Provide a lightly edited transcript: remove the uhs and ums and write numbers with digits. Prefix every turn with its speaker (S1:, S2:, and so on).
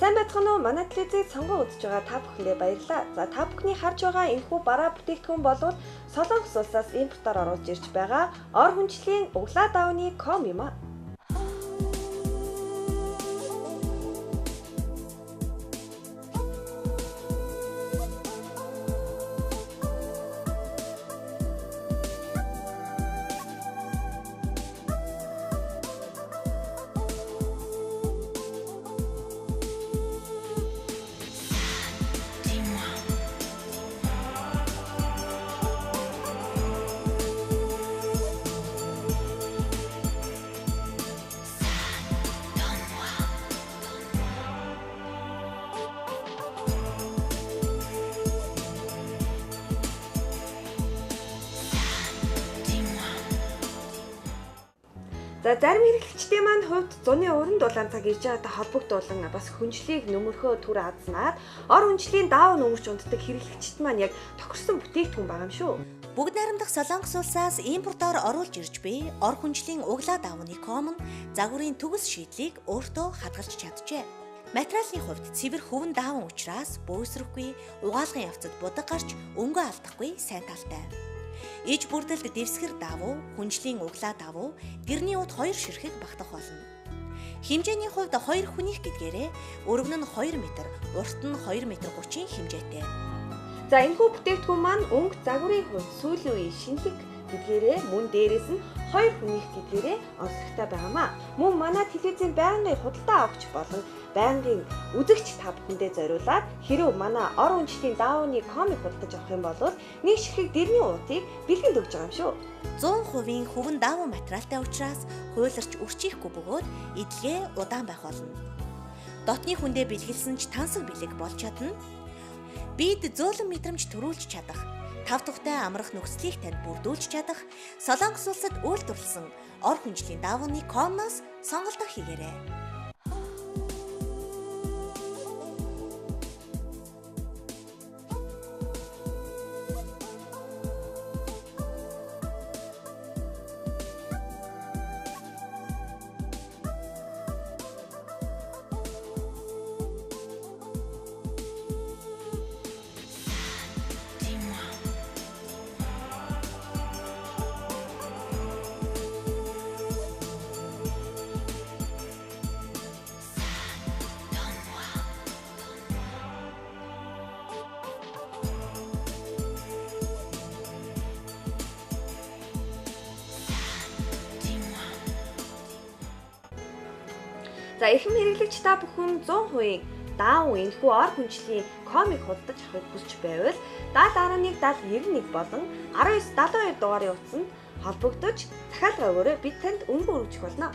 S1: Сайн байцгаана уу? Манай телевизийг сонгон үзэж байгаа та бүхэндээ баярлалаа. За та бүхний харж байгаа энэхүү бараа бүтээгдэхүүн бол Солонгос улсаас импортоор оруулж ирж байгаа ор хүнчлийн углаа давны ком юм а. За зарим хэрэглэгчдийн маань хувьд зуны уран дулаан цаг ирж байгаатай холбогдуулан бас хүнчлийг нөмөрхөө түр азнаад ор хүнчлийн даав нөмөрч унтдаг хэрэглэгчд маань яг тохирсон бүтээгдэхүүн байгаа юм шүү.
S2: Бүгд найрамдах Солонгос улсаас импортоор оруулж ирж буй ор хүнчлийн углаа давны ком нь загварын төгс шийдлийг өөртөө хадгалж чаджээ. Материалын хувьд цэвэр хөвөн даавн учраас бөөсрөхгүй, угаалгын явцад будаг гарч өнгө алдахгүй сайн талтай. Иж бүрдэлд дэвсгэр давуу, хүнчлийн углаа давуу, гэрний ут 2 ширхэг багтах болно. Хэмжээний хувьд 2 хүнийх гэдгээрээ өргөн нь 2 м, урт нь 2 м 30 хэмжээтэй.
S1: За энэхүү бүтээгдэхүүн маань өнгө загварын хувьд сүүлийн үеийн шинэлэг гэдгээрээ мөн дээрээс нь 2 хүнийх гэдгээрээ онцлогтой байгаамаа. Мөн манай телевизийн байнгын худалдаа авахч болон байнгын үзэгч та бүхэндээ зориулаад хэрэв манай ор хүнчлийн даавны комыг худалдаж авах юм бол нэг ширхэг дэрний уутыг бэлгэнд өгж байгаа юм шүү.
S2: 100% хөвөн даавн материалтай учраас хуйларч үрчихгүй бөгөөд эдлэгээ удаан байх болно. Дотны хүндээ бэлгэлсэн ч тансаг бэлэг болж чадна. Бид зөөлөн мэдрэмж төрүүлж чадах, тав тухтай амрах нөхцөлийг танд бүрдүүлж чадах Солонгос улсад үйлдвэрлэсэн ор хүнчлийн даавны комноос сонголтоо хийгээрэй.
S1: За эрхэм хэрэглэгч та бүхэн 100% даавн энэхүү ор хүнчлийн комыг худалдаж авахыг хүсч байвал 7011 болон 1972 дугаарын утсанд холбогдож захиалга өгөөрэй. Бид танд үнэгүй өргөжих болно.